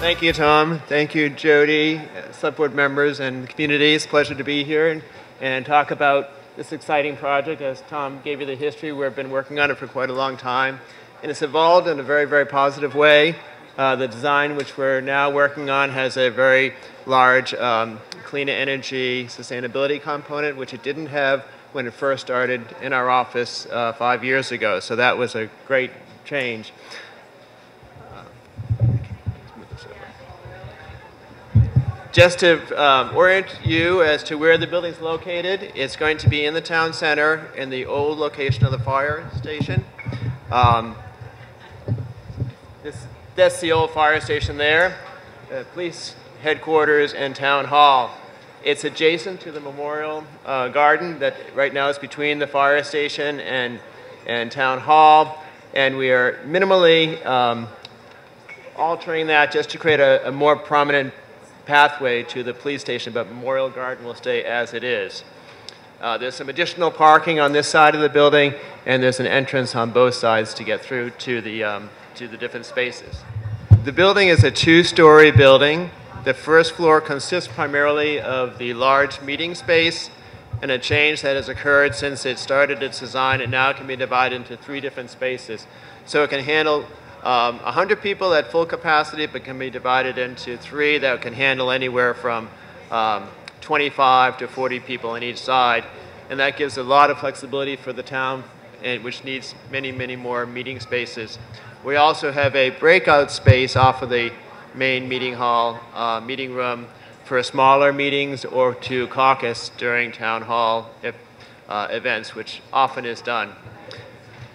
Thank you, Tom. Thank you, Jody, Select Board members and community. It's a pleasure to be here and talk about this exciting project. As Tom gave you the history, we've been working on it for quite a long time. And it's evolved in a very, very positive way. The design which we're now working on has a very large clean energy sustainability component, which it didn't have when it first started in our office 5 years ago. So that was a great change. Just to orient you as to where the building's located, it's going to be in the town center in the old location of the fire station. That's the old fire station there, police headquarters and town hall. It's adjacent to the memorial garden that right now is between the fire station and town hall, and we are minimally altering that just to create a more prominent pathway to the police station, but Memorial Garden will stay as it is. There's some additional parking on this side of the building, and there's an entrance on both sides to get through to the different spaces. The building is a two-story building. The first floor consists primarily of the large meeting space, and a change that has occurred since it started its design. It now can be divided into 3 different spaces. So it can handle 100 people at full capacity, but can be divided into 3 that can handle anywhere from 25 to 40 people on each side. And that gives a lot of flexibility for the town, which needs many, many more meeting spaces. We also have a breakout space off of the main meeting hall, meeting room for smaller meetings or to caucus during town hall events, which often is done.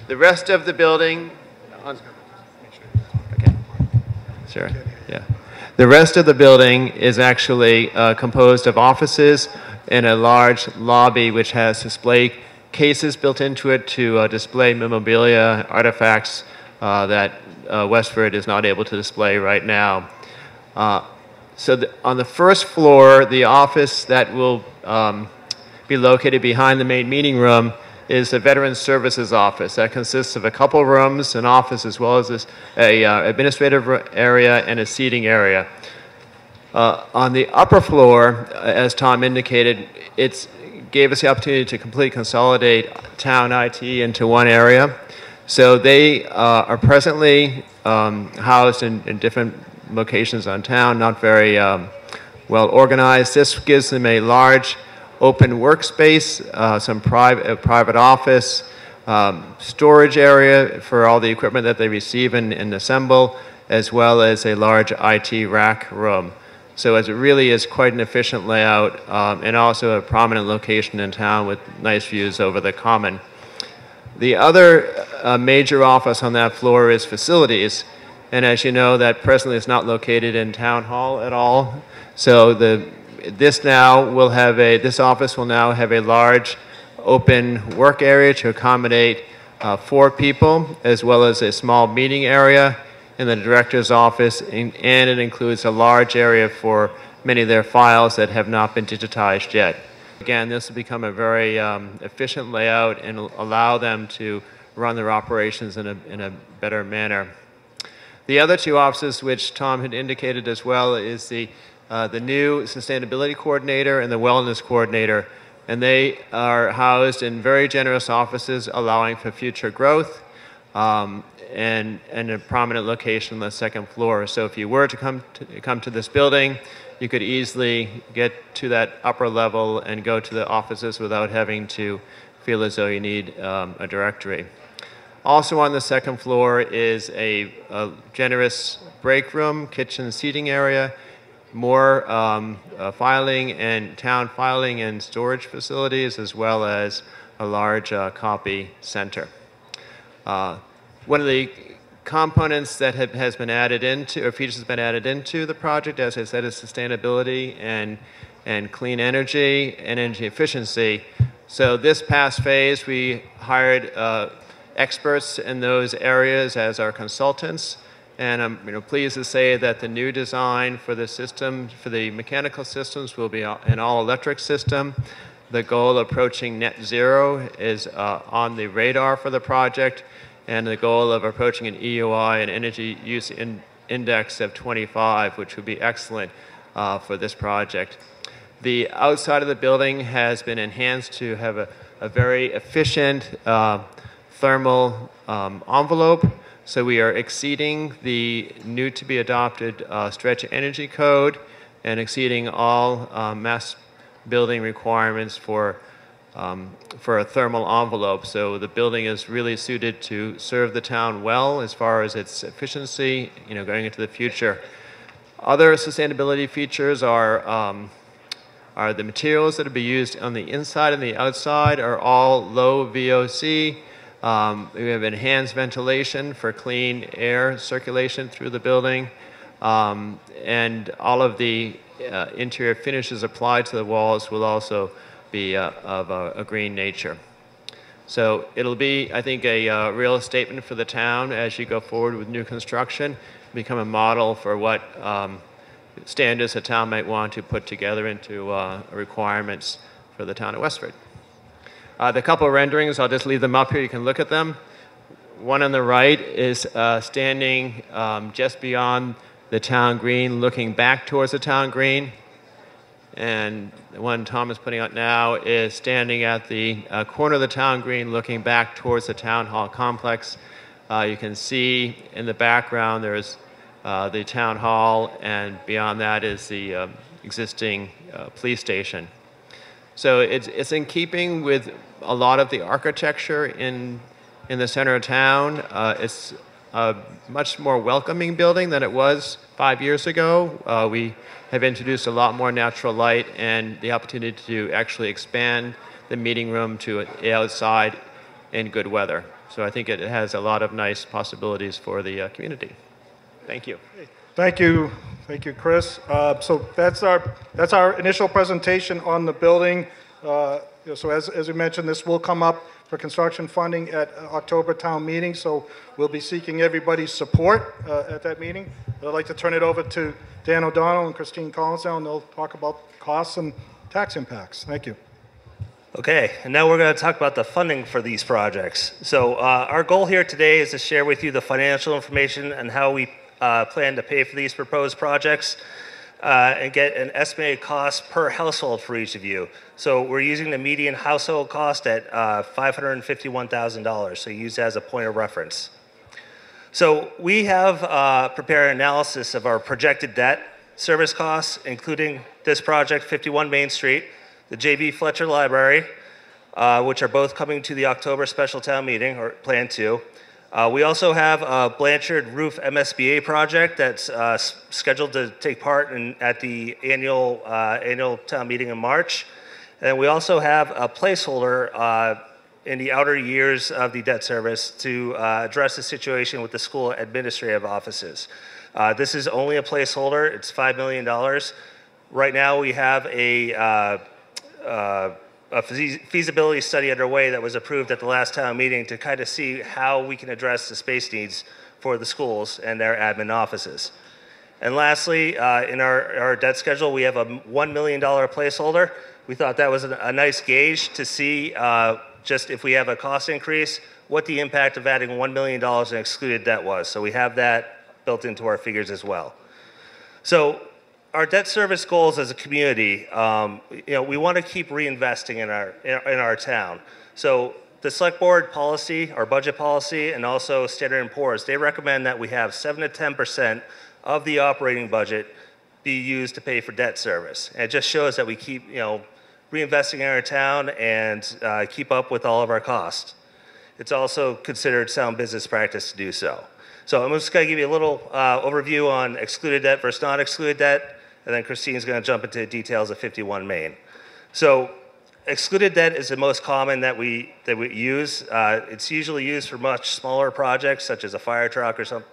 The rest of the building, sure. Yeah. The rest of the building is actually composed of offices and a large lobby which has display cases built into it to display memorabilia, artifacts that Westford is not able to display right now. On the first floor, the office that will be located behind the main meeting room is the Veterans Services Office. That consists of a couple rooms, an office, as well as a administrative area and a seating area. On the upper floor, as Tom indicated, it gave us the opportunity to completely consolidate town IT into one area. So they are presently housed in different locations on town, not very well organized. This gives them a large open workspace, some private office, storage area for all the equipment that they receive and assemble, as well as a large IT rack room. So it really is quite an efficient layout and also a prominent location in town with nice views over the common. The other major office on that floor is facilities. And as you know, that presently is not located in town hall at all. So this office will now have a large open work area to accommodate 4 people, as well as a small meeting area in the director's office, and it includes a large area for many of their files that have not been digitized yet. Again, this will become a very efficient layout and allow them to run their operations in a better manner. The other 2 offices, which Tom had indicated as well, is the new sustainability coordinator and the wellness coordinator, and they are housed in very generous offices, allowing for future growth and a prominent location on the 2nd floor. So if you were to come to this building, you could easily get to that upper level and go to the offices without having to feel as though you need a directory. Also on the 2nd floor is a generous break room, kitchen, seating area, more filing and town filing and storage facilities, as well as a large copy center. One of the components that has been added into, or features have been added into the project, as I said, is sustainability and clean energy and energy efficiency. So this past phase, we hired experts in those areas as our consultants. And I'm pleased to say that the new design for the system, for the mechanical systems, will be an all-electric system. The goal of approaching net zero is on the radar for the project, and the goal of approaching an EUI, an energy use index of 25, which would be excellent for this project. The outside of the building has been enhanced to have a very efficient thermal envelope. So we are exceeding the new to be adopted stretch energy code and exceeding all mass building requirements for a thermal envelope. So the building is really suited to serve the town well as far as its efficiency, going into the future. Other sustainability features are the materials that will be used on the inside and the outside are all low VOC. We have enhanced ventilation for clean air circulation through the building. And all of the interior finishes applied to the walls will also be of a green nature. So it'll be, I think, a real statement for the town as you go forward with new construction, become a model for what standards a town might want to put together into requirements for the town of Westford. The couple of renderings, I'll just leave them up here. You can look at them. One on the right is standing just beyond the town green, looking back towards the town green. And the one Tom is putting out now is standing at the corner of the town green, looking back towards the town hall complex. You can see in the background there's the town hall, and beyond that is the existing police station. So it's in keeping with a lot of the architecture in the center of town. It's a much more welcoming building than it was 5 years ago. We have introduced a lot more natural light and the opportunity to actually expand the meeting room to the outside in good weather. So I think it has a lot of nice possibilities for the community. Thank you. Thank you, Chris. So that's our initial presentation on the building. So as we mentioned, this will come up for construction funding at October town meeting. So we'll be seeking everybody's support at that meeting. I'd like to turn it over to Dan O'Donnell and Christine Collins now, and they'll talk about costs and tax impacts. Thank you. Okay, and now we're going to talk about the funding for these projects. So our goal here today is to share with you the financial information and how we plan to pay for these proposed projects and get an estimated cost per household for each of you. So we're using the median household cost at $551,000, so use that as a point of reference. So we have prepared an analysis of our projected debt service costs, including this project, 51 Main Street, the JV Fletcher Library, which are both coming to the October special town meeting, or plan to. We also have a Blanchard Roof MSBA project that's scheduled to take part at the annual town meeting in March. And we also have a placeholder in the outer years of the debt service to address the situation with the school administrative offices. This is only a placeholder. It's $5 million. Right now we have a feasibility study underway that was approved at the last town meeting to kind of see how we can address the space needs for the schools and their admin offices. And lastly, in our debt schedule, we have a $1 million placeholder. We thought that was a nice gauge to see just if we have a cost increase, what the impact of adding $1 million in excluded debt was. So we have that built into our figures as well. So our debt service goals as a community, we want to keep reinvesting in our town. So the select board policy, our budget policy, and also Standard & Poor's, they recommend that we have 7 to 10% of the operating budget be used to pay for debt service. And it just shows that we keep, reinvesting in our town and keep up with all of our costs. It's also considered sound business practice to do so. So I'm just going to give you a little overview on excluded debt versus non-excluded debt, and then Christine's going to jump into the details of 51 Main. So excluded debt is the most common that we use. It's usually used for much smaller projects, such as a fire truck or something.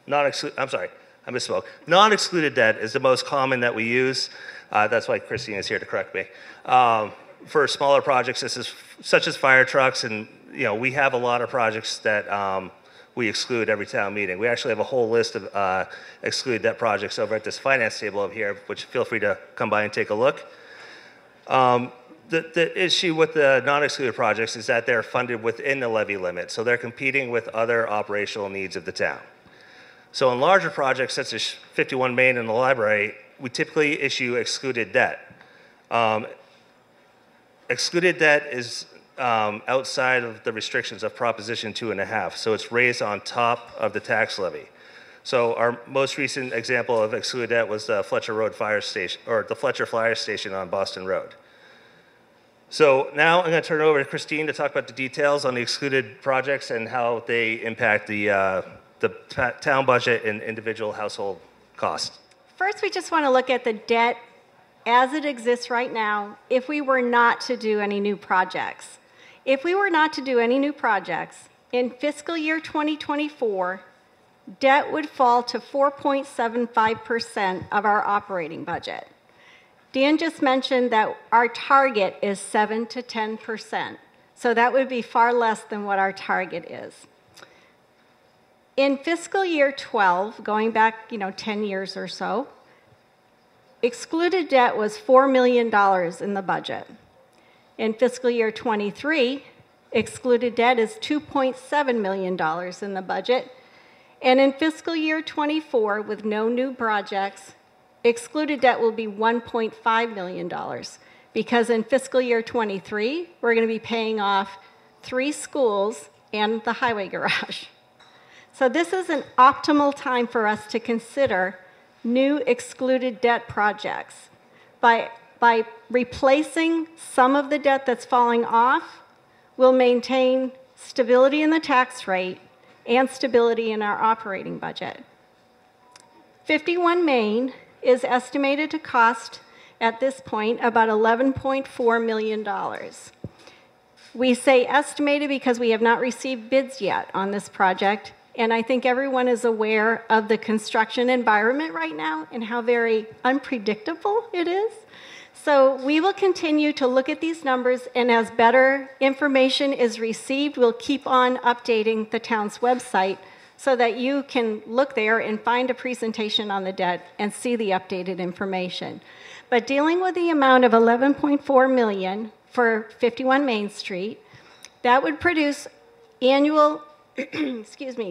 I'm sorry, I misspoke. Non-excluded debt is the most common that we use. That's why Christine is here to correct me. For smaller projects such as fire trucks, and we have a lot of projects that we exclude every town meeting. We actually have a whole list of excluded debt projects over at this finance table over here, which feel free to come by and take a look. The issue with the non-excluded projects is that they're funded within the levy limit, so they're competing with other operational needs of the town. So in larger projects such as 51 Main and the library, we typically issue excluded debt. Excluded debt is outside of the restrictions of Proposition 2.5, so it's raised on top of the tax levy. So our most recent example of excluded debt was the Fletcher Road Fire Station, or the Fletcher Fire Station on Boston Road. So now I'm going to turn it over to Christine to talk about the details on the excluded projects and how they impact the town budget and individual household costs. First, we just want to look at the debt as it exists right now if we were not to do any new projects. If we were not to do any new projects, in fiscal year 2024, debt would fall to 4.75% of our operating budget. Dan just mentioned that our target is 7 to 10%, so that would be far less than what our target is. In fiscal year 12, going back 10 years or so, excluded debt was $4 million in the budget. In fiscal year 23, excluded debt is $2.7 million in the budget. And in fiscal year 24, with no new projects, excluded debt will be $1.5 million, because in fiscal year 23, we're going to be paying off 3 schools and the highway garage. So this is an optimal time for us to consider new excluded debt projects. By replacing some of the debt that's falling off, we'll maintain stability in the tax rate and stability in our operating budget. 51 Main is estimated to cost, at this point, about $11.4 million. We say estimated because we have not received bids yet on this project, and I think everyone is aware of the construction environment right now and how very unpredictable it is. So we will continue to look at these numbers, and as better information is received, we'll keep on updating the town's website so that you can look there and find a presentation on the debt and see the updated information. But dealing with the amount of $11.4 million for 51 Main Street, that would produce annual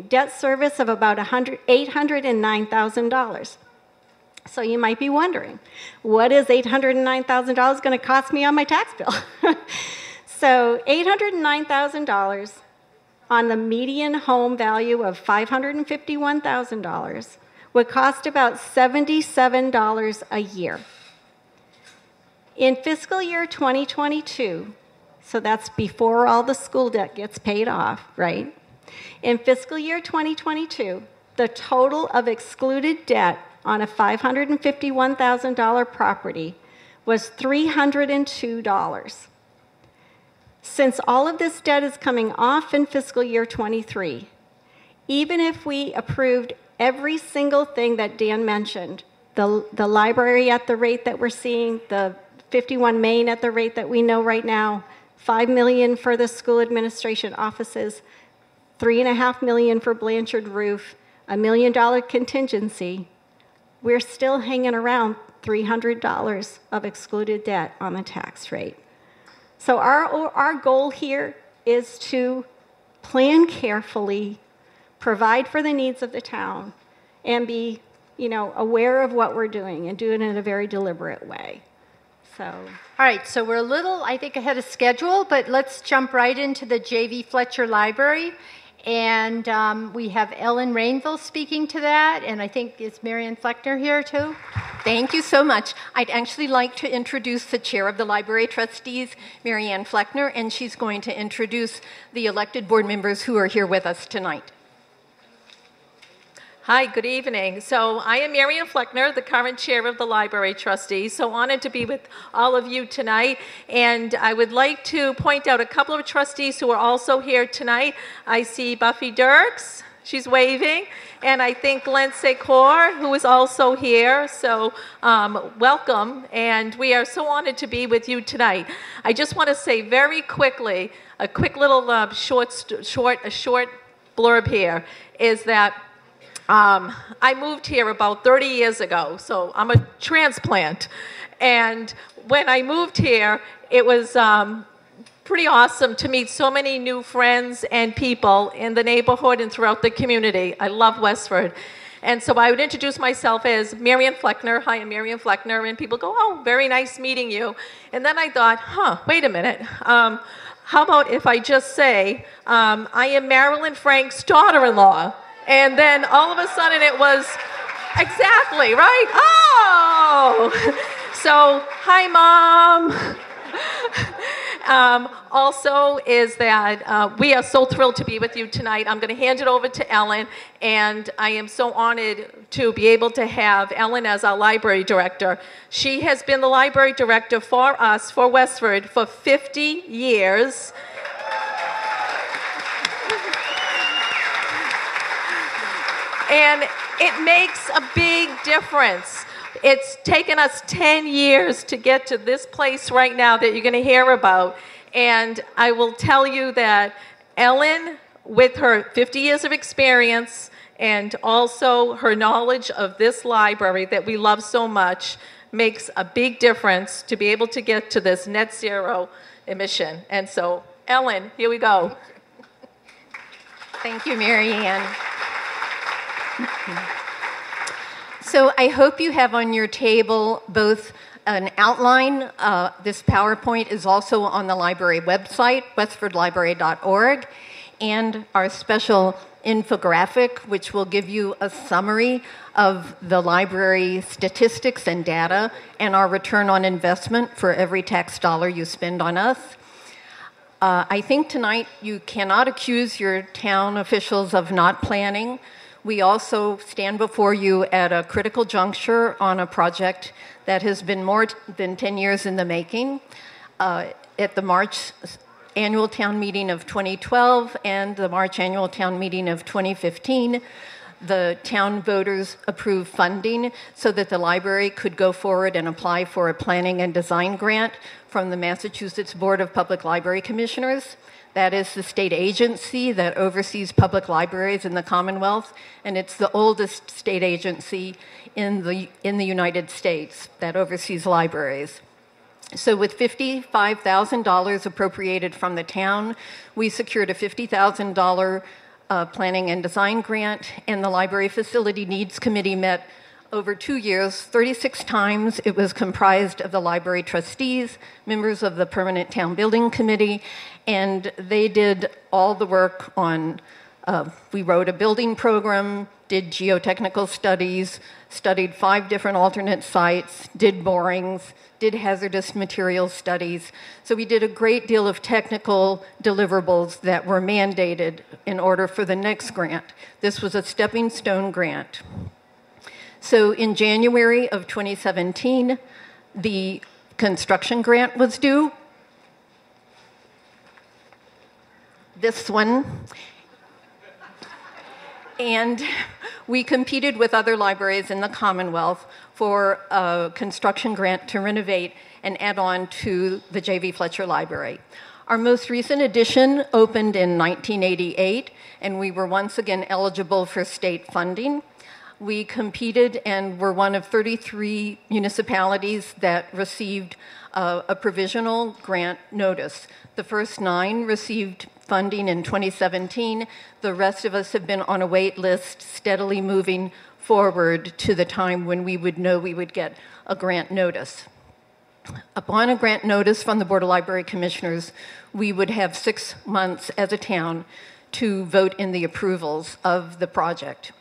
debt service of about $809,000. So you might be wondering, what is $809,000 going to cost me on my tax bill? So $809,000 on the median home value of $551,000 would cost about $77 a year. In fiscal year 2022, so that's before all the school debt gets paid off, right? In fiscal year 2022, the total of excluded debt on a $551,000 property was $302. Since all of this debt is coming off in fiscal year 23, even if we approved every single thing that Dan mentioned, the library at the rate that we're seeing, the 51 Main at the rate that we know right now, $5 million for the school administration offices, $3.5 million for Blanchard Roof, $1 million contingency, we're still hanging around $300 of excluded debt on the tax rate. So our goal here is to plan carefully, provide for the needs of the town, and be aware of what we're doing and do it in a very deliberate way. So. All right, so we're a little, I think, ahead of schedule, but let's jump right into the J.V. Fletcher Library. And we have Ellen Rainville speaking to that, and I think it's Marianne Fleckner here too. Thank you so much. I'd actually like to introduce the chair of the Library Trustees, Marianne Fleckner, and she's going to introduce the elected board members who are here with us tonight. Hi, good evening. So I am Marianne Fleckner, the current chair of the Library Trustees. So honored to be with all of you tonight. And I would like to point out a couple of trustees who are also here tonight. I see Buffy Dirks, she's waving. And I think Glenn Secor, who is also here. So welcome. And we are so honored to be with you tonight. I just want to say very quickly, a quick little short blurb here is that I moved here about 30 years ago, so I'm a transplant. And when I moved here, it was pretty awesome to meet so many new friends and people in the neighborhood and throughout the community. I love Westford. And so I would introduce myself as Marian Fleckner. Hi, I'm Marian Fleckner. And people go, oh, very nice meeting you. And then I thought, wait a minute. How about if I just say, I am Marilyn Frank's daughter-in-law? And then all of a sudden it was, exactly, right? Oh! So, hi, Mom. Also is that we are so thrilled to be with you tonight. I'm going to hand it over to Ellen, and I am so honored to be able to have Ellen as our library director. She has been the library director for us, for Westford, for 50 years. And it makes a big difference. It's taken us 10 years to get to this place right now that you're going to hear about. And I will tell you that Ellen, with her 50 years of experience and also her knowledge of this library that we love so much, makes a big difference to be able to get to this net zero emission. And so, Ellen, here we go. Thank you, Mary Ann. So I hope you have on your table both an outline. This PowerPoint is also on the library website, westfordlibrary.org, and our special infographic, which will give you a summary of the library statistics and data and our return on investment for every tax dollar you spend on us. I think tonight you cannot accuse your town officials of not planning. We also stand before you at a critical juncture on a project that has been more than 10 years in the making. At the March annual town meeting of 2012 and the March annual town meeting of 2015, the town voters approved funding so that the library could go forward and apply for a planning and design grant from the Massachusetts Board of Public Library Commissioners. That is the state agency that oversees public libraries in the Commonwealth, and it's the oldest state agency in the United States that oversees libraries. So with $55,000 appropriated from the town, we secured a $50,000 planning and design grant, and the Library Facility Needs Committee met over 2 years, 36 times. It was comprised of the library trustees, members of the Permanent Town Building Committee, and they did all the work on, we wrote a building program, did geotechnical studies, studied 5 different alternate sites, did borings, did hazardous materials studies. So we did a great deal of technical deliverables that were mandated in order for the next grant. This was a stepping stone grant. So in January of 2017, the construction grant was due. This one. And we competed with other libraries in the Commonwealth for a construction grant to renovate and add on to the J.V. Fletcher Library. Our most recent edition opened in 1988, and we were once again eligible for state funding. We competed and were one of 33 municipalities that received a provisional grant notice. The first 9 received funding in 2017. The rest of us have been on a wait list, steadily moving forward to the time when we would know we would get a grant notice. Upon a grant notice from the Board of Library Commissioners, we would have 6 months as a town to vote in the approvals of the project.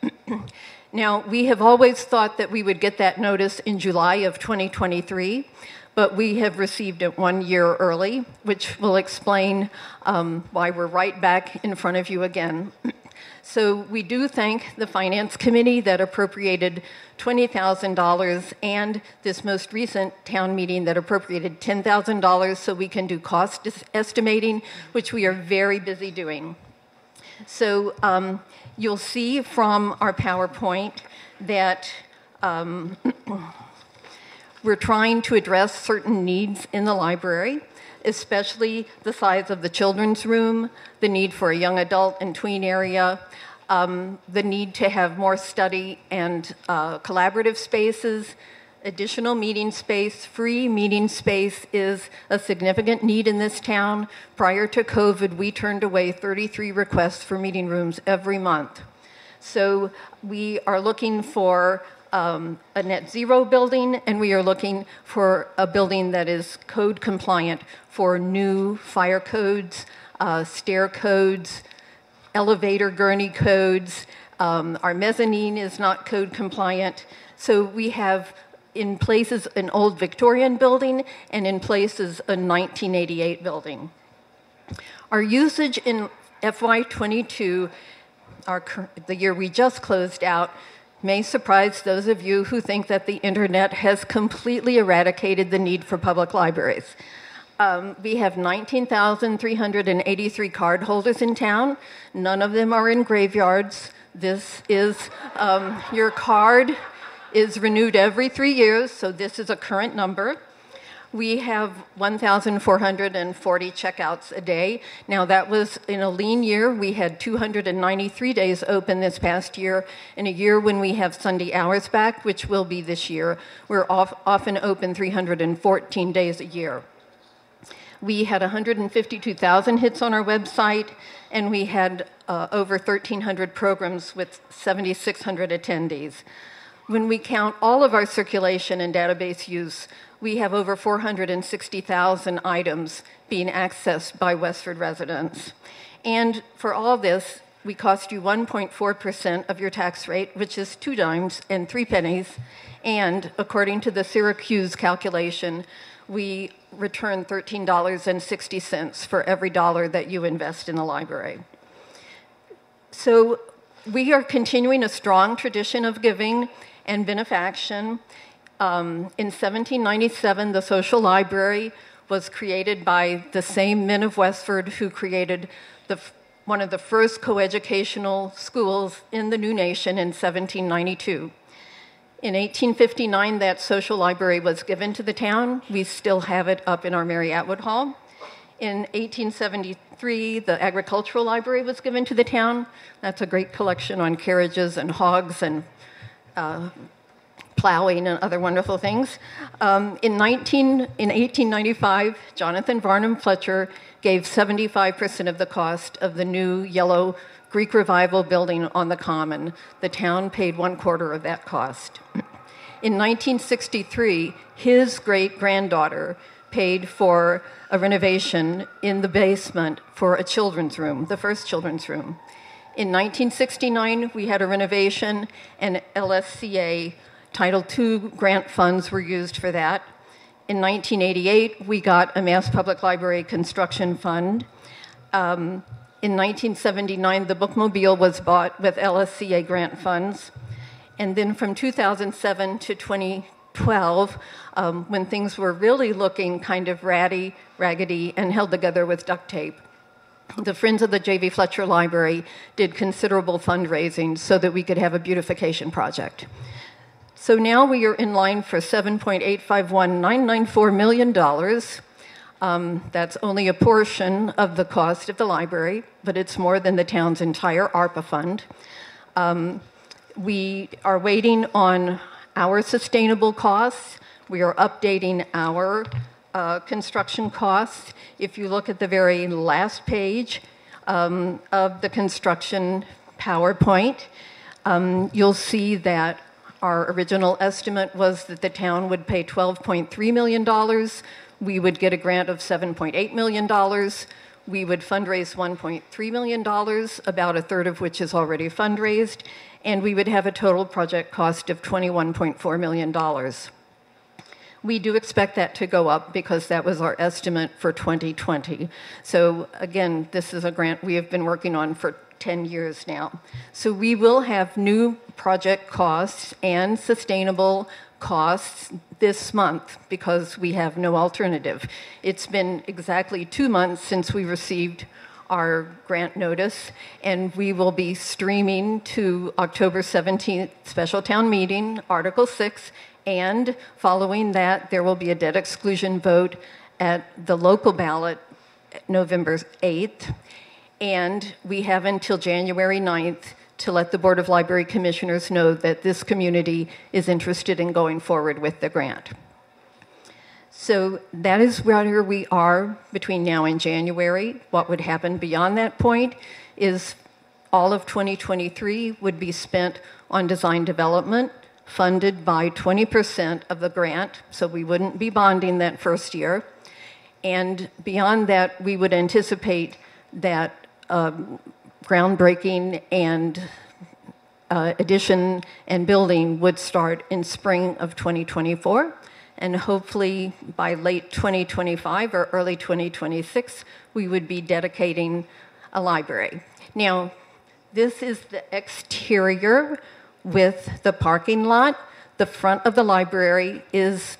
Now, we have always thought that we would get that notice in July of 2023, but we have received it 1 year early, which will explain why we're right back in front of you again. So we do thank the Finance Committee that appropriated $20,000 and this most recent town meeting that appropriated $10,000 so we can do cost estimating, which we are very busy doing. So you'll see from our PowerPoint that we're trying to address certain needs in the library, especially the size of the children's room, the need for a young adult and tween area, the need to have more study and collaborative spaces, additional meeting space. Free meeting space is a significant need in this town. Prior to COVID, we turned away 33 requests for meeting rooms every month. So we are looking for a net zero building, and we are looking for a building that is code compliant for new fire codes, stair codes, elevator gurney codes. Our mezzanine is not code compliant. So we have in places an old Victorian building and in places a 1988 building. Our usage in FY22, the year we just closed out, may surprise those of you who think that the internet has completely eradicated the need for public libraries. We have 19,383 cardholders in town. None of them are in graveyards. This is, your card is renewed every 3 years, so this is a current number. We have 1,440 checkouts a day. Now that was in a lean year. We had 293 days open this past year. In a year when we have Sunday hours back, which will be this year, we're often open 314 days a year. We had 152,000 hits on our website, and we had over 1,300 programs with 7,600 attendees. When we count all of our circulation and database use, we have over 460,000 items being accessed by Westford residents. And for all this, we cost you 1.4% of your tax rate, which is 2 dimes and 3 pennies. And according to the Syracuse calculation, we return $13.60 for every dollar that you invest in the library. So we are continuing a strong tradition of giving and benefaction. In 1797, the Social Library was created by the same men of Westford who created one of the first coeducational schools in the new nation in 1792. In 1859, that social library was given to the town. We still have it up in our Mary Atwood Hall. In 1873, the agricultural library was given to the town. That's a great collection on carriages and hogs and plowing and other wonderful things. In 1895, Jonathan Varnum Fletcher gave 75% of the cost of the new yellow Greek Revival building on the Common. The town paid 1/4 of that cost. In 1963, his great-granddaughter paid for a renovation in the basement for a children's room, the first children's room. In 1969, we had a renovation, and LSCA Title II grant funds were used for that. In 1988, we got a Mass Public Library construction fund. In 1979, the bookmobile was bought with LSCA grant funds. And then from 2007 to 2012, when things were really looking kind of raggedy, and held together with duct tape, the Friends of the J.V. Fletcher Library did considerable fundraising so that we could have a beautification project. So now we are in line for $7.851994 million. That's only a portion of the cost of the library, but it's more than the town's entire ARPA fund. We are waiting on our sustainable costs. We are updating our construction costs. If you look at the very last page of the construction PowerPoint, you'll see that our original estimate was that the town would pay $12.3 million. We would get a grant of $7.8 million. We would fundraise $1.3 million, about 1/3 of which is already fundraised, and we would have a total project cost of $21.4 million. We do expect that to go up because that was our estimate for 2020. So again, this is a grant we have been working on for 10 years now. So we will have new project costs and sustainable costs this month because we have no alternative. It's been exactly 2 months since we received our grant notice, and we will be streaming to October 17th special town meeting, Article 6, and following that, there will be a debt exclusion vote at the local ballot November 8th. And we have until January 9th to let the Board of Library Commissioners know that this community is interested in going forward with the grant. So that is where we are between now and January. What would happen beyond that point is all of 2023 would be spent on design development, funded by 20% of the grant, so we wouldn't be bonding that first year. And beyond that, we would anticipate that groundbreaking and addition and building would start in spring of 2024. And hopefully by late 2025 or early 2026, we would be dedicating a library. Now, this is the exterior with the parking lot. The front of the library is,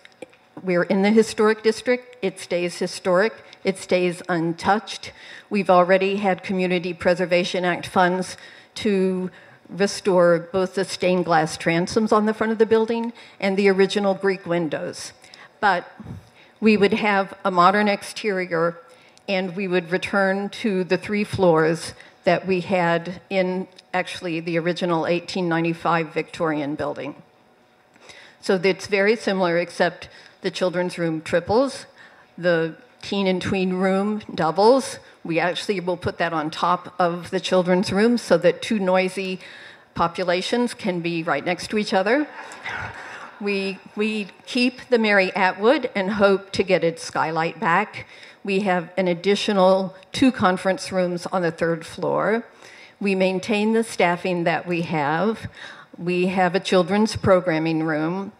we're in the historic district. It stays historic. It stays untouched. We've already had Community Preservation Act funds to restore both the stained glass transoms on the front of the building and the original Greek windows. But we would have a modern exterior, and we would return to the 3 floors that we had in actually the original 1895 Victorian building. So it's very similar, except the children's room triples, the teen and tween room doubles. We actually will put that on top of the children's room so that 2 noisy populations can be right next to each other. We keep the Mary Atwood and hope to get its skylight back. We have an additional 2 conference rooms on the 3rd floor. We maintain the staffing that we have. We have a children's programming room.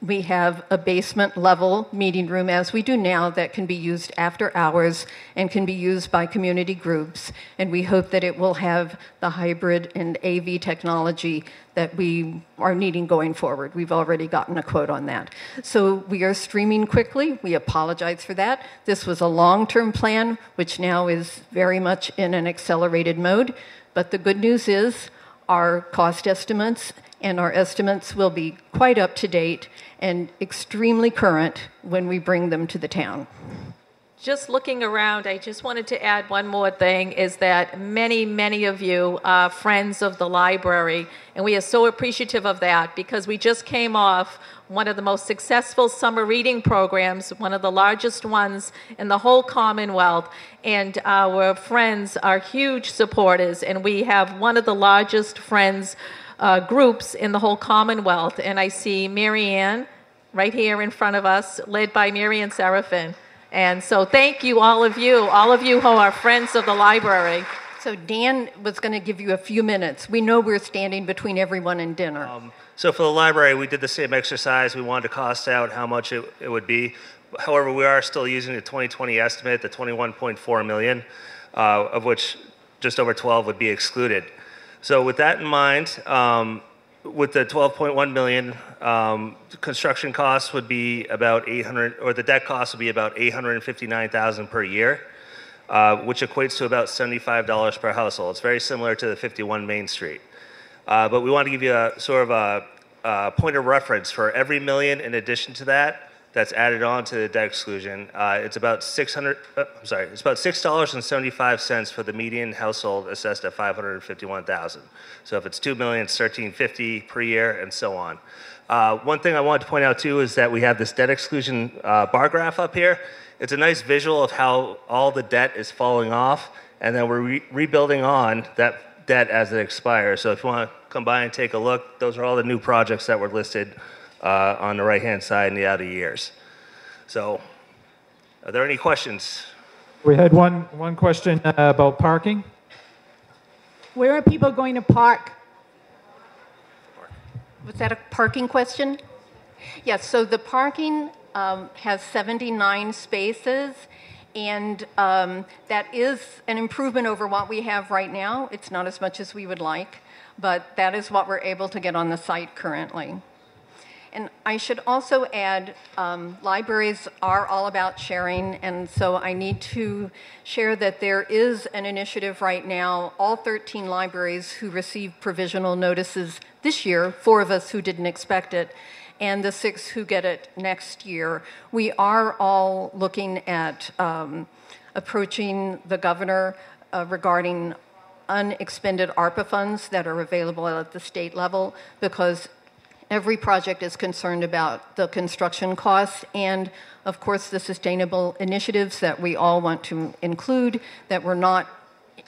We have a basement level meeting room, as we do now, that can be used after hours and can be used by community groups. And we hope that it will have the hybrid and AV technology that we are needing going forward. We've already gotten a quote on that. So we are streaming quickly. We apologize for that. This was a long-term plan, which now is very much in an accelerated mode. But the good news is our cost estimates and our estimates will be quite up to date and extremely current when we bring them to the town. Just looking around, I just wanted to add one more thing, is that many, many of you are friends of the library, and we are so appreciative of that because we just came off one of the most successful summer reading programs, one of the largest ones in the whole Commonwealth, and our friends are huge supporters, and we have one of the largest friends groups in the whole Commonwealth. And I see Mary Ann right here in front of us, led by Mary Ann Seraphin. And so thank you, all of you who are friends of the library. So Dan was going to give you a few minutes. We know we're standing between everyone and dinner. So for the library, we did the same exercise. We wanted to cost out how much it would be. However, we are still using the 2020 estimate, the 21.4 million, of which just over 12 would be excluded. So with that in mind, with the 12.1 million, construction costs would be about 800, or the debt costs would be about 859,000 per year, which equates to about $75 per household. It's very similar to the 51 Main Street. But we want to give you a sort of a point of reference for every million in addition to that that's added on to the debt exclusion. It's about it's about $6.75 for the median household assessed at 551,000. So if it's 2 million, it's $13.50 per year, and so on. One thing I wanted to point out too is that we have this debt exclusion bar graph up here. It's a nice visual of how all the debt is falling off, and then we're rebuilding on that debt as it expires. So if you want to come by and take a look, those are all the new projects that were listed on the right-hand side in the outer years. So, are there any questions? We had one question about parking. Where are people going to park? Was that a parking question? Yes, so the parking has 79 spaces, and that is an improvement over what we have right now. It's not as much as we would like, but that is what we're able to get on the site currently. And I should also add, libraries are all about sharing, and so I need to share that there is an initiative right now. All 13 libraries who received provisional notices this year, 4 of us who didn't expect it, and the 6 who get it next year, we are all looking at approaching the governor regarding unexpended ARPA funds that are available at the state level, because every project is concerned about the construction costs and, of course, the sustainable initiatives that we all want to include, that we're not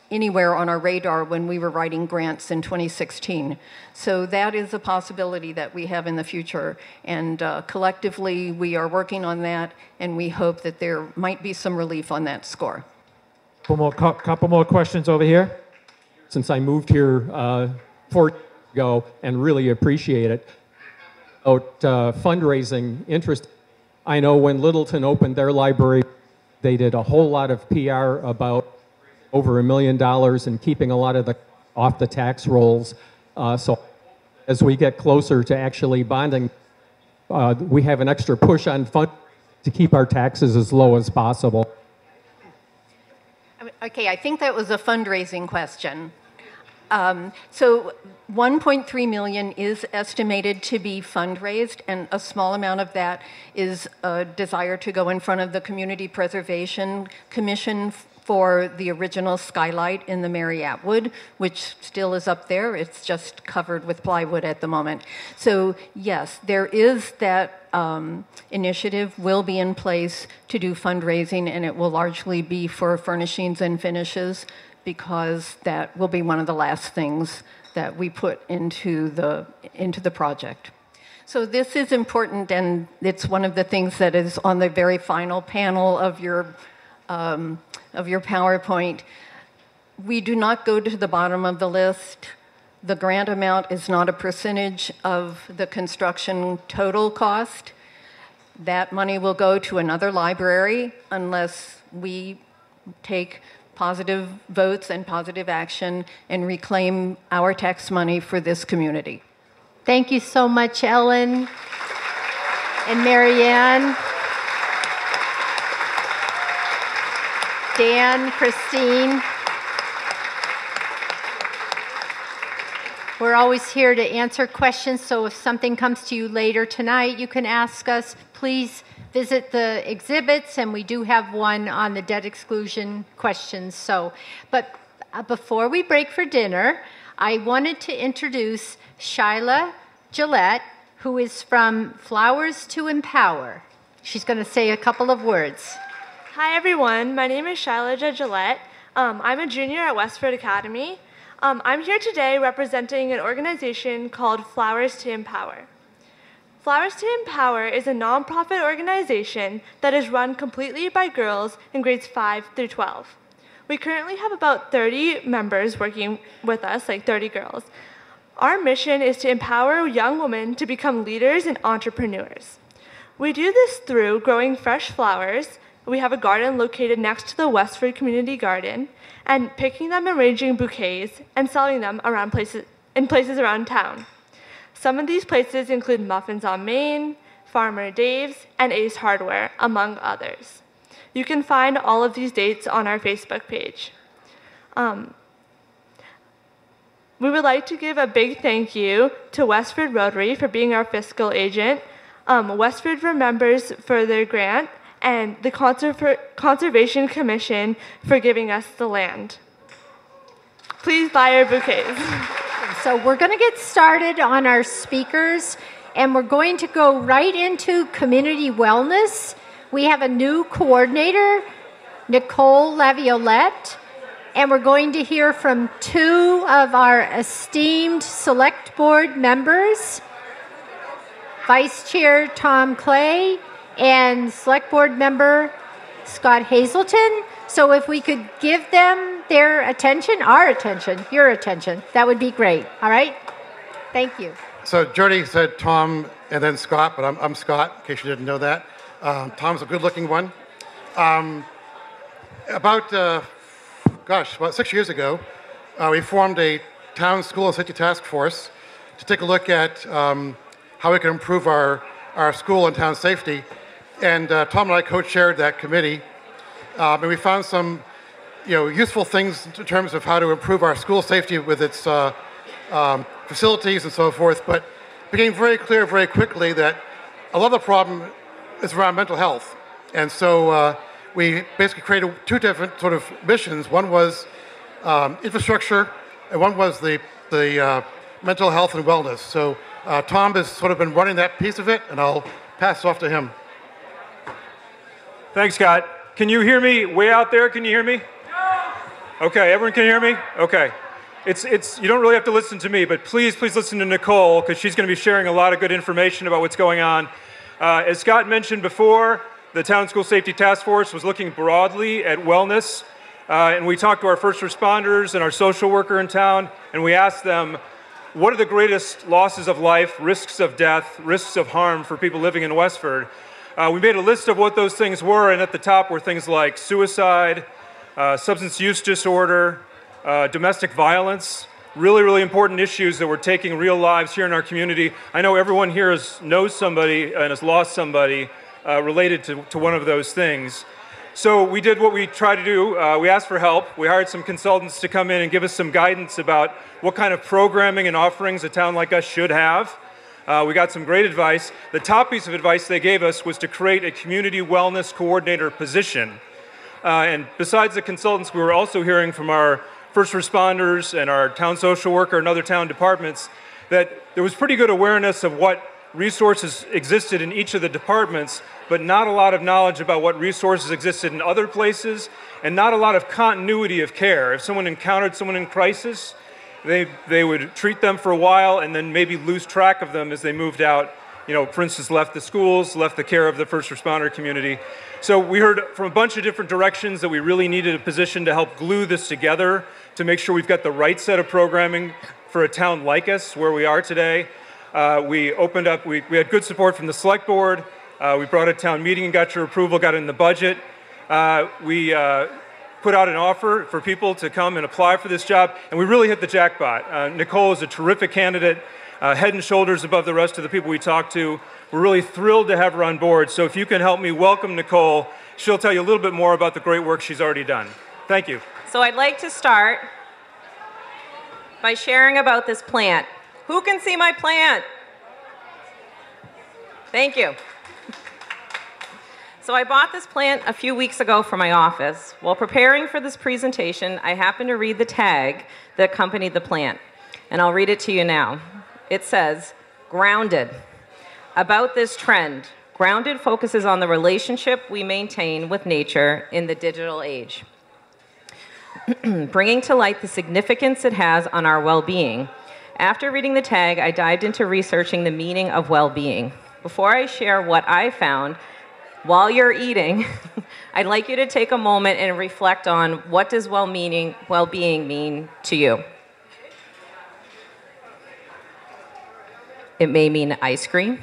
anywhere on our radar when we were writing grants in 2016. So that is a possibility that we have in the future. And collectively, we are working on that, and we hope that there might be some relief on that score. Couple more questions over here. Since I moved here 4 years ago and really appreciate it. About fundraising interest, I know when Littleton opened their library, they did a whole lot of PR about over $1 million and keeping a lot of the off the tax rolls. So as we get closer to actually bonding, we have an extra push on fund to keep our taxes as low as possible. Okay, I think that was a fundraising question. So 1.3 million is estimated to be fundraised, and a small amount of that is a desire to go in front of the Community Preservation Commission for the original skylight in the Mary Atwood, which still is up there. It's just covered with plywood at the moment. So yes, there is that initiative will be in place to do fundraising, and it will largely be for furnishings and finishes, because that will be one of the last things that we put into the project. So this is important, and it's one of the things that is on the very final panel of your PowerPoint. We do not go to the bottom of the list. The grant amount is not a percentage of the construction total cost. That money will go to another library unless we take positive votes and positive action and reclaim our tax money for this community. Thank you so much, Ellen and Marianne. Dan, Christine. We're always here to answer questions, so if something comes to you later tonight, you can ask us. Please visit the exhibits, and we do have one on the debt exclusion questions. But before we break for dinner, I wanted to introduce Shyla Gillette, who is from Flowers to Empower. She's going to say a couple of words. Hi everyone, my name is Shyla Gillette. I'm a junior at Westford Academy. I'm here today representing an organization called Flowers to Empower. Flowers to Empower is a nonprofit organization that is run completely by girls in grades 5 through 12. We currently have about 30 members working with us, like 30 girls. Our mission is to empower young women to become leaders and entrepreneurs. We do this through growing fresh flowers. We have a garden located next to the Westford Community Garden, and picking them and arranging bouquets and selling them around in places around town. Some of these places include Muffins on Main, Farmer Dave's, and Ace Hardware, among others. You can find all of these dates on our Facebook page. We would like to give a big thank you to Westford Rotary for being our fiscal agent, Westford Remembers for their grant, and the Conservation Commission for giving us the land. Please buy our bouquets. So we're going to get started on our speakers, and we're going to go right into community wellness. We have a new coordinator, Nicole Laviolette, and we're going to hear from two of our esteemed select board members, Vice Chair Tom Clay and Select Board Member Scott Hazelton. So if we could give them their attention, our attention, your attention, that would be great. All right? Thank you. So Jody said Tom and then Scott, but I'm Scott, in case you didn't know that. Tom's a good-looking one. About 6 years ago, we formed a town school and safety task force to take a look at how we can improve our school and town safety. And Tom and I co-chaired that committee, and we found some, useful things in terms of how to improve our school safety with its facilities and so forth. But it became very clear very quickly that a lot of the problem is around mental health. And so we basically created two different sort of missions. One was infrastructure, and one was the mental health and wellness. So Tom has sort of been running that piece of it, and I'll pass it off to him. Thanks, Scott. Can you hear me way out there? Can you hear me? Okay, everyone can hear me? Okay. You don't really have to listen to me, but please listen to Nicole, because she's going to be sharing a lot of good information about what's going on. As Scott mentioned before, the Town School Safety Task Force was looking broadly at wellness, and we talked to our first responders and our social worker in town, and we asked them, what are the greatest losses of life, risks of death, risks of harm for people living in Westford? We made a list of what those things were, and at the top were things like suicide, substance use disorder, domestic violence, really important issues that were taking real lives here in our community. I know everyone here knows somebody and has lost somebody related to one of those things. So we did what we try to do. We asked for help. We hired some consultants to come in and give us some guidance about what kind of programming and offerings a town like us should have. We got some great advice. The top piece of advice they gave us was to create a community wellness coordinator position. And besides the consultants, we were also hearing from our first responders and our town social worker and other town departments that there was pretty good awareness of what resources existed in each of the departments, but not a lot of knowledge about what resources existed in other places, and not a lot of continuity of care. If someone encountered someone in crisis, they would treat them for a while and then maybe lose track of them as they moved out, for instance, left the schools, left the care of the first responder community. So we heard from a bunch of different directions that we really needed a position to help glue this together, to make sure we've got the right set of programming for a town like us, where we are today. We opened up, we had good support from the select board. We brought a town meeting and got your approval, got it in the budget. We put out an offer for people to come and apply for this job, and we really hit the jackpot. Nicole is a terrific candidate, head and shoulders above the rest of the people we talked to. We're really thrilled to have her on board, so if you can help me welcome Nicole, she'll tell you a little bit more about the great work she's already done. Thank you. So I'd like to start by sharing about this plant. Who can see my plant? Thank you. So I bought this plant a few weeks ago for my office. While preparing for this presentation, I happened to read the tag that accompanied the plant, and I'll read it to you now. It says, "Grounded. About this trend, Grounded focuses on the relationship we maintain with nature in the digital age, bringing to light the significance it has on our well-being. After reading the tag, I dived into researching the meaning of well-being. Before I share what I found, while you're eating, I'd like you to take a moment and reflect on what does well-being mean to you. It may mean ice cream.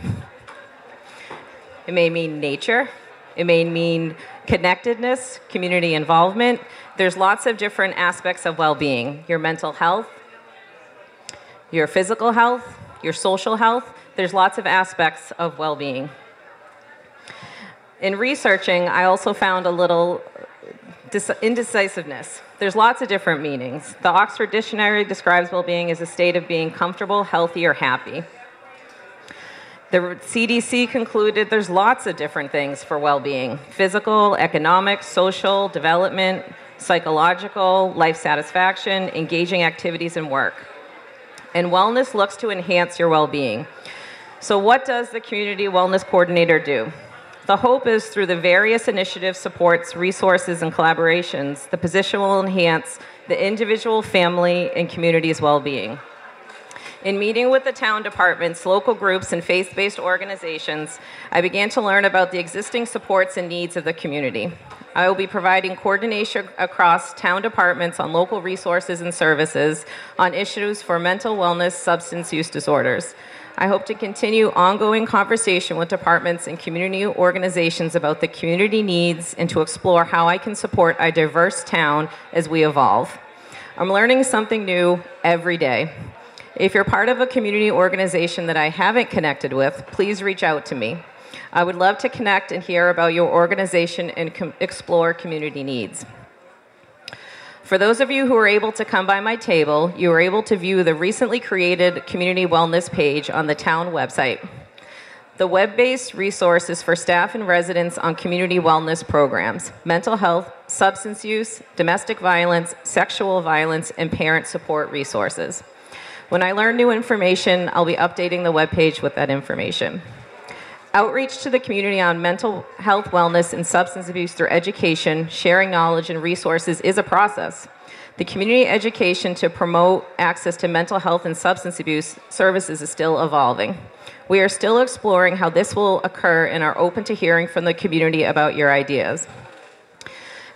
It may mean nature. It may mean connectedness, community involvement. There's lots of different aspects of well-being. Your mental health, your physical health, your social health. There's lots of aspects of well-being. In researching, I also found a little indecisiveness. There's lots of different meanings. The Oxford Dictionary describes well-being as a state of being comfortable, healthy, or happy. The CDC concluded there's lots of different things for well-being: physical, economic, social, development, psychological, life satisfaction, engaging activities and work. And wellness looks to enhance your well-being. So what does the Community Wellness Coordinator do? The hope is through the various initiatives, supports, resources, and collaborations, the position will enhance the individual, family, and community's well-being. In meeting with the town departments, local groups, and faith-based organizations, I began to learn about the existing supports and needs of the community. I will be providing coordination across town departments on local resources and services on issues for mental wellness, substance use disorders. I hope to continue ongoing conversation with departments and community organizations about the community needs and to explore how I can support a diverse town as we evolve. I'm learning something new every day. If you're part of a community organization that I haven't connected with, please reach out to me. I would love to connect and hear about your organization and explore community needs. For those of you who are able to come by my table, you are able to view the recently created community wellness page on the town website. The web-based resources for staff and residents on community wellness programs, mental health, substance use, domestic violence, sexual violence, and parent support resources. When I learn new information, I'll be updating the webpage with that information. Outreach to the community on mental health, wellness, and substance abuse through education, sharing knowledge and resources is a process. The community education to promote access to mental health and substance abuse services is still evolving. We are still exploring how this will occur and are open to hearing from the community about your ideas.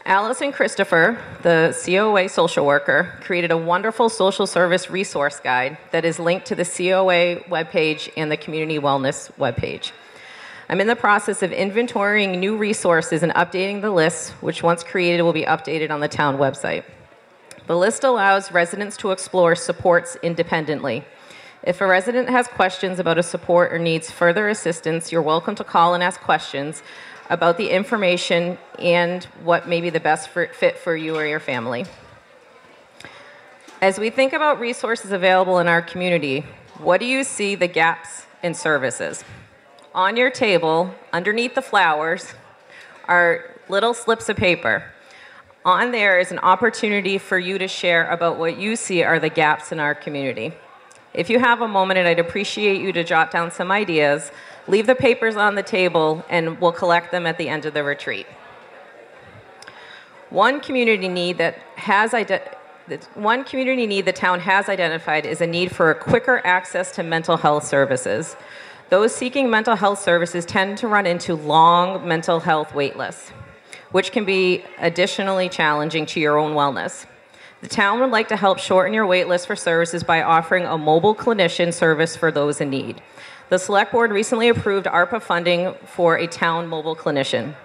Alice and Christopher, the COA social worker, created a wonderful social service resource guide that is linked to the COA webpage and the community wellness webpage. I'm in the process of inventorying new resources and updating the list, which once created will be updated on the town website. The list allows residents to explore supports independently. If a resident has questions about a support or needs further assistance, you're welcome to call and ask questions about the information and what may be the best fit for you or your family. As we think about resources available in our community, what do you see the gaps in services? On your table, underneath the flowers, are little slips of paper. On there is an opportunity for you to share about what you see are the gaps in our community. If you have a moment, and I'd appreciate you to jot down some ideas, leave the papers on the table and we'll collect them at the end of the retreat. One community need the town has identified is a need for a quicker access to mental health services. Those seeking mental health services tend to run into long mental health wait lists, which can be additionally challenging to your own wellness. The town would like to help shorten your wait list for services by offering a mobile clinician service for those in need. The Select Board recently approved ARPA funding for a town mobile clinician.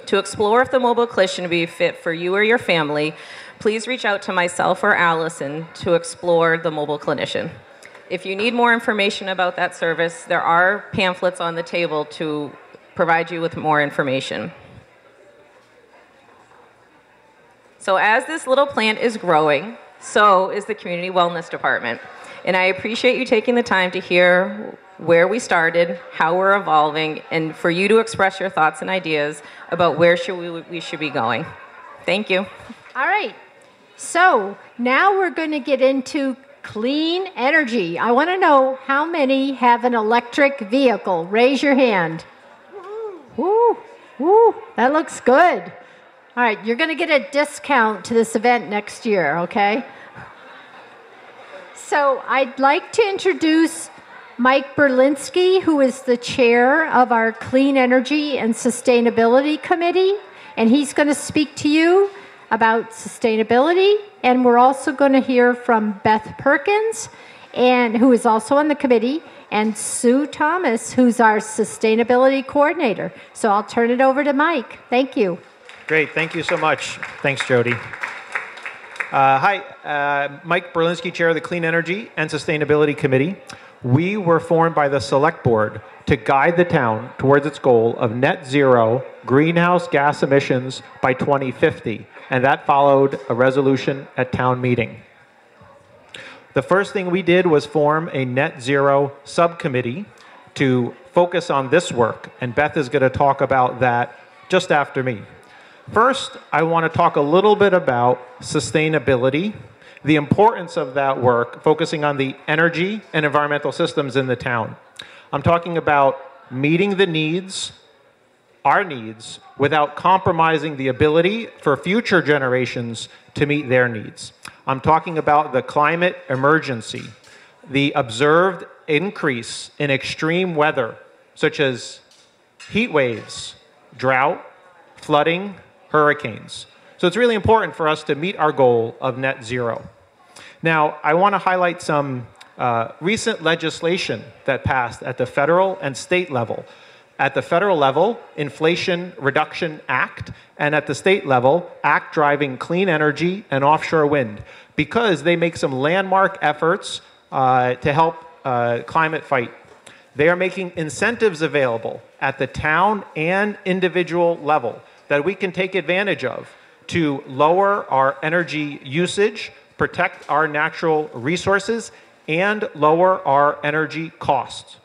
To explore if the mobile clinician would be fit for you or your family, please reach out to myself or Allison to explore the mobile clinician. If you need more information about that service, there are pamphlets on the table to provide you with more information. So as this little plant is growing, so is the Community Wellness Department. And I appreciate you taking the time to hear where we started, how we're evolving, and for you to express your thoughts and ideas about where we should be going. Thank you. All right. So now we're going to get into clean energy. I want to know how many have an electric vehicle. Raise your hand. Woo, woo, that looks good. All right, you're going to get a discount to this event next year, okay? So I'd like to introduce Mike Berlinski, who is the chair of our Clean Energy and Sustainability Committee, and he's going to speak to you about sustainability. And we're also going to hear from Beth Perkins, who is also on the committee, and Sue Thomas, who's our sustainability coordinator. So I'll turn it over to Mike. Thank you. Great, thank you so much. Thanks, Jody. Hi, Mike Berlinski, Chair of the Clean Energy and Sustainability Committee. We were formed by the Select Board to guide the town towards its goal of net zero greenhouse gas emissions by 2050, and that followed a resolution at town meeting. The first thing we did was form a net zero subcommittee to focus on this work, and Beth is going to talk about that just after me. First, I want to talk a little bit about sustainability, the importance of that work, focusing on the energy and environmental systems in the town. I'm talking about meeting the needs, our needs, without compromising the ability for future generations to meet their needs. I'm talking about the climate emergency, the observed increase in extreme weather, such as heat waves, drought, flooding, hurricanes. So it's really important for us to meet our goal of net zero. Now, I want to highlight some recent legislation that passed at the federal and state level. At the federal level, Inflation Reduction Act, and at the state level, Act Driving Clean Energy and Offshore Wind, because they make some landmark efforts to help climate fight. They are making incentives available at the town and individual level that we can take advantage of to lower our energy usage, protect our natural resources, and lower our energy costs.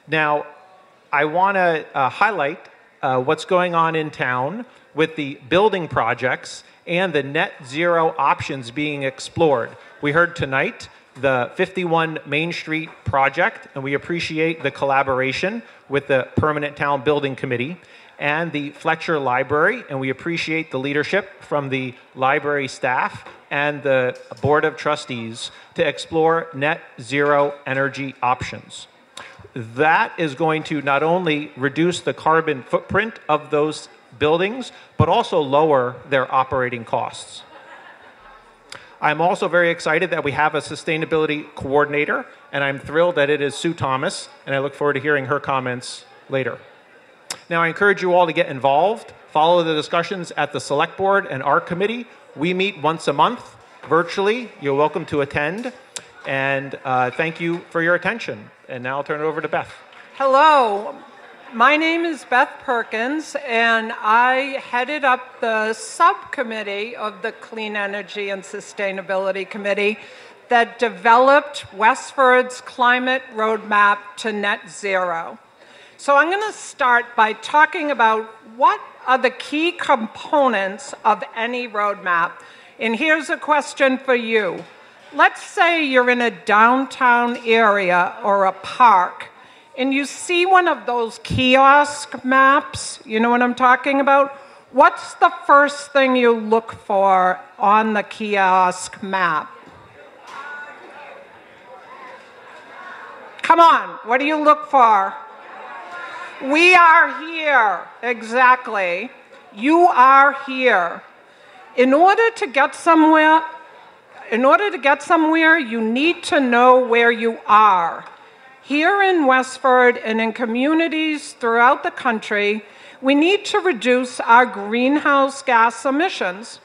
Now, I want to highlight what's going on in town with the building projects and the net zero options being explored. We heard tonight the 51 Main Street project, and we appreciate the collaboration with the Permanent Town Building Committee and the Fletcher Library, and we appreciate the leadership from the library staff and the Board of Trustees to explore net zero energy options. That is going to not only reduce the carbon footprint of those buildings, but also lower their operating costs. I'm also very excited that we have a sustainability coordinator, and I'm thrilled that it is Sue Thomas, and I look forward to hearing her comments later. Now, I encourage you all to get involved, follow the discussions at the Select Board and our committee. We meet once a month virtually. You're welcome to attend, and thank you for your attention. And now I'll turn it over to Beth. Hello. My name is Beth Perkins, and I headed up the subcommittee of the Clean Energy and Sustainability Committee that developed Westford's climate roadmap to net zero. So I'm going to start by talking about what are the key components of any roadmap. And here's a question for you. Let's say you're in a downtown area or a park, and you see one of those kiosk maps, you know what I'm talking about? What's the first thing you look for on the kiosk map? Come on, what do you look for? We are here, exactly. You are here. In order to get somewhere, you need to know where you are. Here in Westford and in communities throughout the country, we need to reduce our greenhouse gas emissions.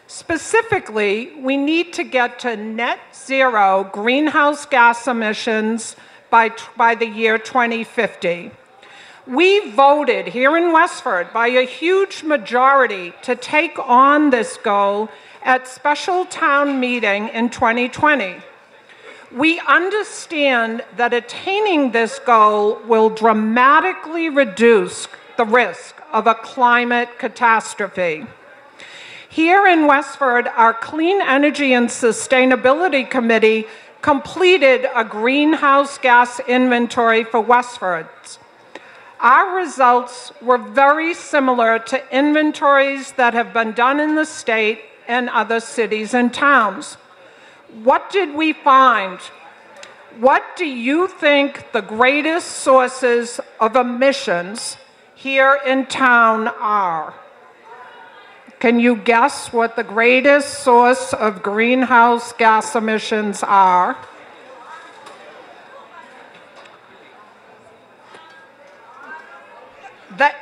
Specifically, we need to get to net zero greenhouse gas emissions by the year 2050. We voted here in Westford by a huge majority to take on this goal at special town meeting in 2020. We understand that attaining this goal will dramatically reduce the risk of a climate catastrophe. Here in Westford, our Clean Energy and Sustainability Committee completed a greenhouse gas inventory for Westford's. Our results were very similar to inventories that have been done in the state and other cities and towns. What did we find? What do you think the greatest sources of emissions here in town are? Can you guess what the greatest source of greenhouse gas emissions are?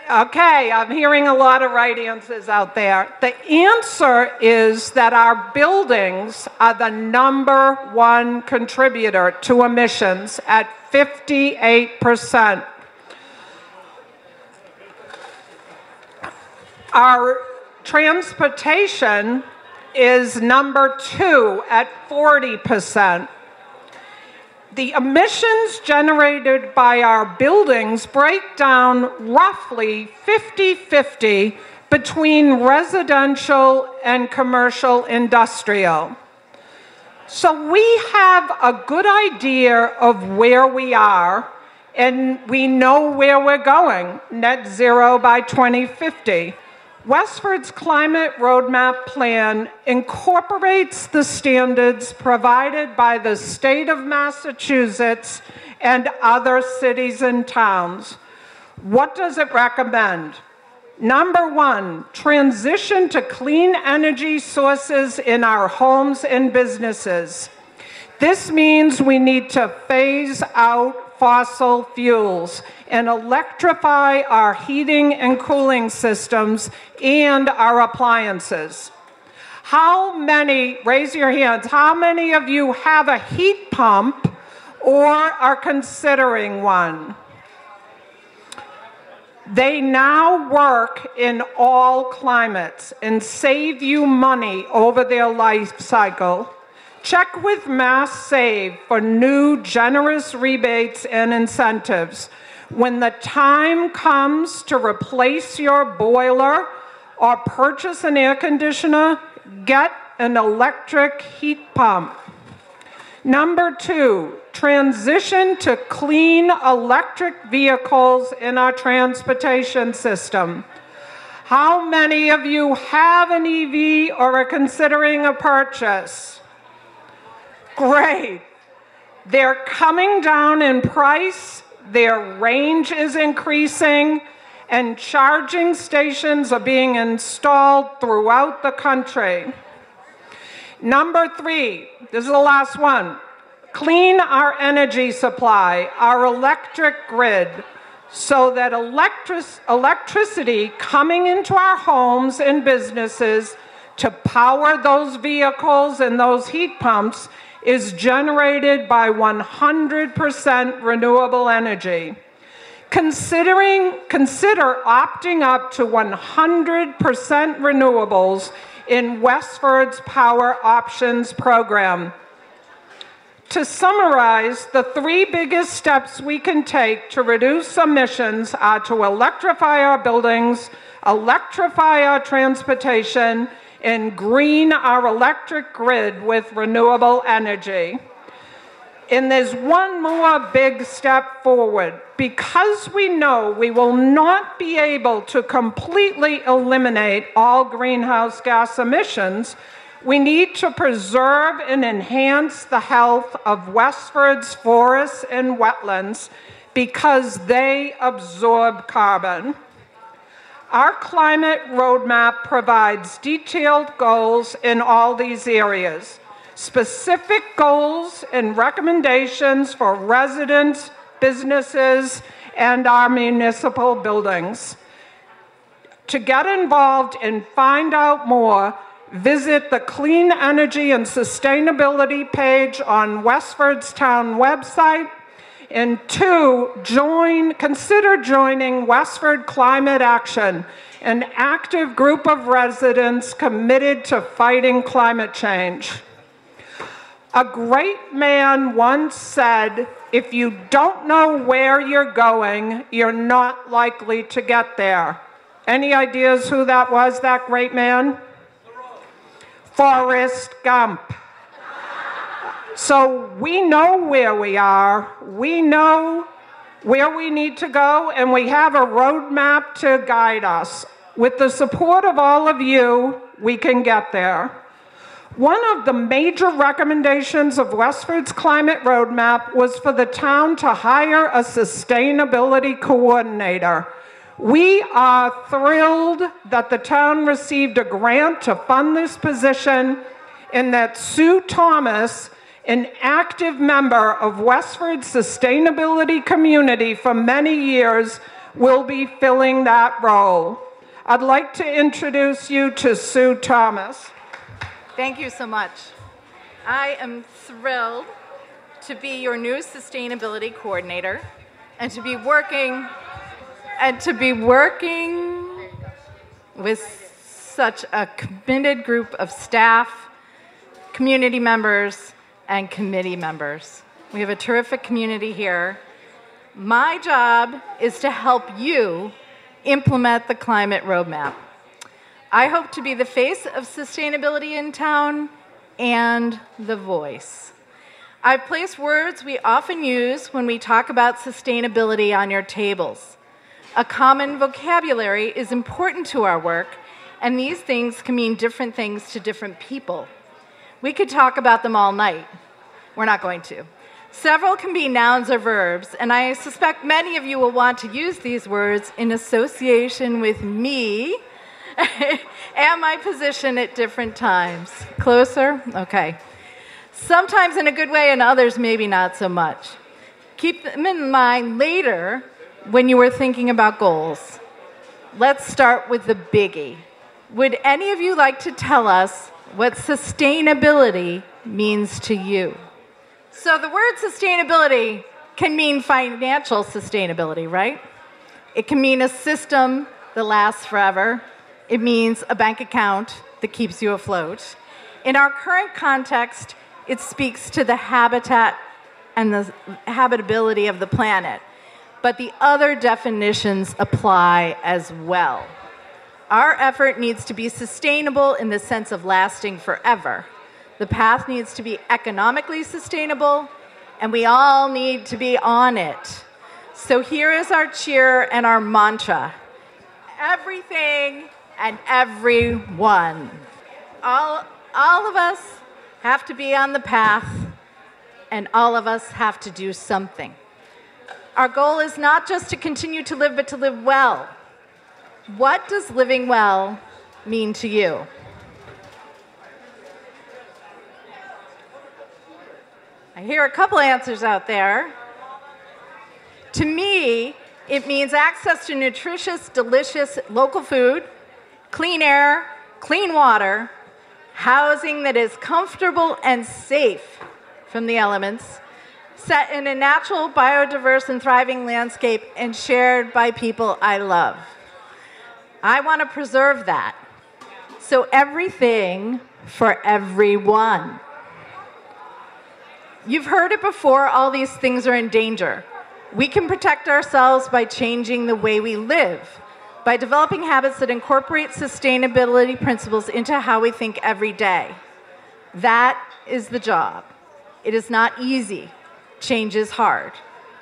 Okay, I'm hearing a lot of right answers out there. The answer is that our buildings are the #1 contributor to emissions at 58%. Our transportation is #2 at 40%. The emissions generated by our buildings break down roughly 50-50 between residential and commercial industrial. So we have a good idea of where we are, and we know where we're going, net zero by 2050. Westford's climate roadmap plan incorporates the standards provided by the state of Massachusetts and other cities and towns. What does it recommend? #1, transition to clean energy sources in our homes and businesses. This means we need to phase out fossil fuels and electrify our heating and cooling systems and our appliances. How many, raise your hands, how many of you have a heat pump or are considering one? They now work in all climates and save you money over their life cycle. Check with Mass Save for new generous rebates and incentives. When the time comes to replace your boiler or purchase an air conditioner, get an electric heat pump. Number 2, transition to clean electric vehicles in our transportation system. How many of you have an EV or are considering a purchase? Great. They're coming down in price, their range is increasing, and charging stations are being installed throughout the country. Number 3, this is the last one. Clean our energy supply, our electric grid, so that electricity coming into our homes and businesses to power those vehicles and those heat pumps is generated by 100% renewable energy. Consider opting up to 100% renewables in Westford's Power Options program. To summarize, the 3 biggest steps we can take to reduce emissions are to electrify our buildings, electrify our transportation, and green our electric grid with renewable energy. And there's one more big step forward. Because we know we will not be able to completely eliminate all greenhouse gas emissions, we need to preserve and enhance the health of Westford's forests and wetlands because they absorb carbon. Our climate roadmap provides detailed goals in all these areas, specific goals and recommendations for residents, businesses, and our municipal buildings. To get involved and find out more, visit the Clean Energy and Sustainability page on Westford's town website. And 2, consider joining Westford Climate Action, an active group of residents committed to fighting climate change. A great man once said, if you don't know where you're going, you're not likely to get there. Any ideas who that was, that great man? Forrest Gump. So we know where we are, we know where we need to go, and we have a roadmap to guide us. With the support of all of you, we can get there. One of the major recommendations of Westford's climate roadmap was for the town to hire a sustainability coordinator. We are thrilled that the town received a grant to fund this position and that Sue Thomas, an active member of Westford's sustainability community for many years, will be filling that role. I'd like to introduce you to Sue Thomas. Thank you so much. I am thrilled to be your new sustainability coordinator and to be working with such a committed group of staff, community members, and committee members. We have a terrific community here. My job is to help you implement the climate roadmap. I hope to be the face of sustainability in town and the voice. I've placed words we often use when we talk about sustainability on your tables. A common vocabulary is important to our work, and these things can mean different things to different people. We could talk about them all night. We're not going to. Several can be nouns or verbs, and I suspect many of you will want to use these words in association with me and my position at different times. Closer? Okay. Sometimes in a good way and others maybe not so much. Keep them in mind later when you were thinking about goals. Let's start with the biggie. Would any of you like to tell us what sustainability means to you? So the word sustainability can mean financial sustainability, right? It can mean a system that lasts forever. It means a bank account that keeps you afloat. In our current context, it speaks to the habitat and the habitability of the planet. But the other definitions apply as well. Our effort needs to be sustainable in the sense of lasting forever. The path needs to be economically sustainable, and we all need to be on it. So here is our cheer and our mantra. Everything and everyone. All of us have to be on the path, and all of us have to do something. Our goal is not just to continue to live, but to live well. What does living well mean to you? I hear a couple answers out there. To me, it means access to nutritious, delicious local food, clean air, clean water, housing that is comfortable and safe from the elements, set in a natural, biodiverse, and thriving landscape, and shared by people I love. I want to preserve that. So everything for everyone. You've heard it before, all these things are in danger. We can protect ourselves by changing the way we live, by developing habits that incorporate sustainability principles into how we think every day. That is the job. It is not easy. Change is hard.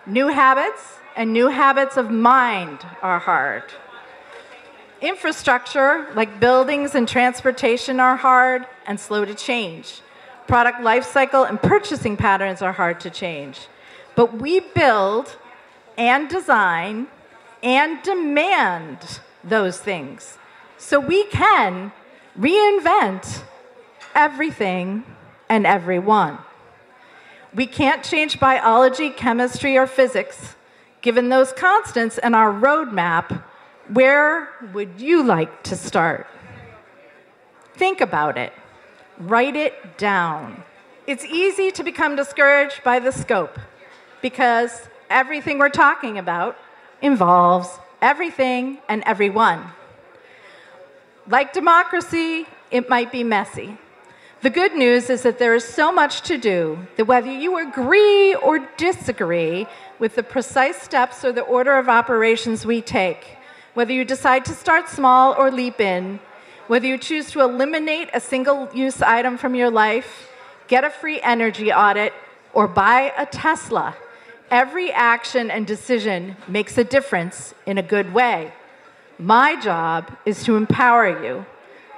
New habits and new habits of mind are hard. Infrastructure, like buildings and transportation, are hard and slow to change. Product life cycle and purchasing patterns are hard to change. But we build and design and demand those things. So we can reinvent everything and everyone. We can't change biology, chemistry, or physics. Given those constants and our roadmap, where would you like to start? Think about it. Write it down. It's easy to become discouraged by the scope because everything we're talking about involves everything and everyone. Like democracy, it might be messy. The good news is that there is so much to do that whether you agree or disagree with the precise steps or the order of operations we take, whether you decide to start small or leap in, whether you choose to eliminate a single-use item from your life, get a free energy audit, or buy a Tesla, every action and decision makes a difference in a good way. My job is to empower you.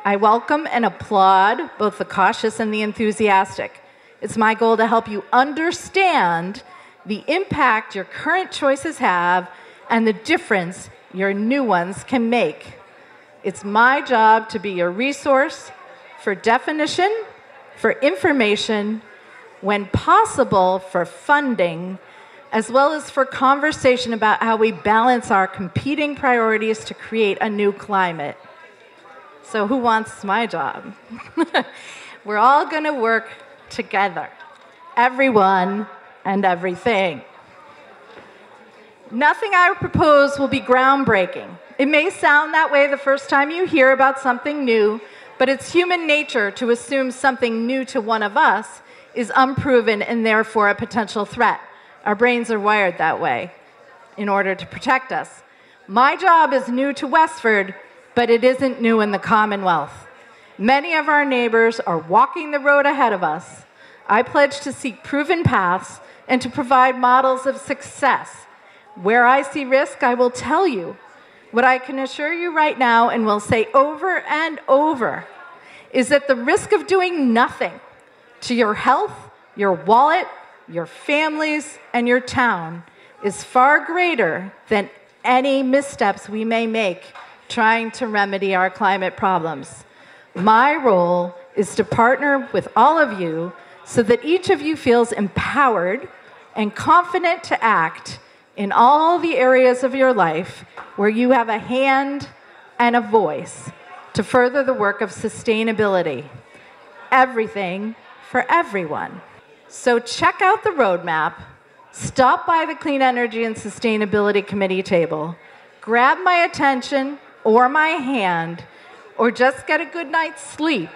I welcome and applaud both the cautious and the enthusiastic. It's my goal to help you understand the impact your current choices have and the difference your new ones can make. It's my job to be your resource for definition, for information, when possible for funding, as well as for conversation about how we balance our competing priorities to create a new climate. So who wants my job? We're all going to work together, everyone and everything. Nothing I propose will be groundbreaking. It may sound that way the first time you hear about something new, but it's human nature to assume something new to one of us is unproven and therefore a potential threat. Our brains are wired that way in order to protect us. My job is new to Westford, but it isn't new in the Commonwealth. Many of our neighbors are walking the road ahead of us. I pledge to seek proven paths and to provide models of success. Where I see risk, I will tell you. What I can assure you right now, and will say over and over, is that the risk of doing nothing to your health, your wallet, your families, and your town is far greater than any missteps we may make trying to remedy our climate problems. My role is to partner with all of you so that each of you feels empowered and confident to act in all the areas of your life where you have a hand and a voice to further the work of sustainability. Everything for everyone. So check out the roadmap, stop by the Clean Energy and Sustainability Committee table, grab my attention or my hand, or just get a good night's sleep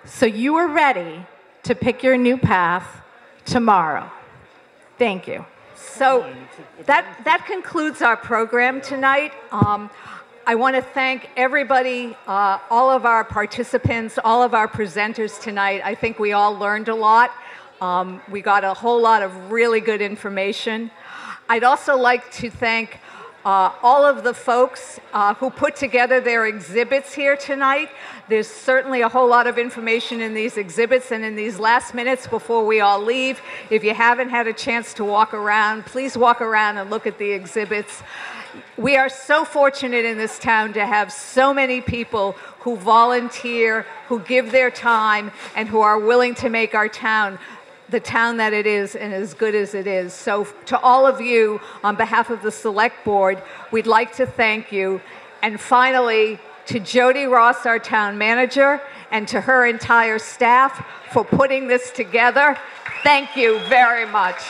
so you are ready to pick your new path tomorrow. Thank you. So that concludes our program tonight. I want to thank everybody, all of our participants, all of our presenters tonight. I think we all learned a lot. We got a whole lot of really good information. I'd also like to thank all of the folks who put together their exhibits here tonight. There's certainly a whole lot of information in these exhibits, and in these last minutes before we all leave, if you haven't had a chance to walk around, please walk around and look at the exhibits. We are so fortunate in this town to have so many people who volunteer, who give their time, and who are willing to make our town the town that it is and as good as it is. So to all of you, on behalf of the Select Board, we'd like to thank you. And finally, to Jody Ross, our town manager, and to her entire staff for putting this together, thank you very much.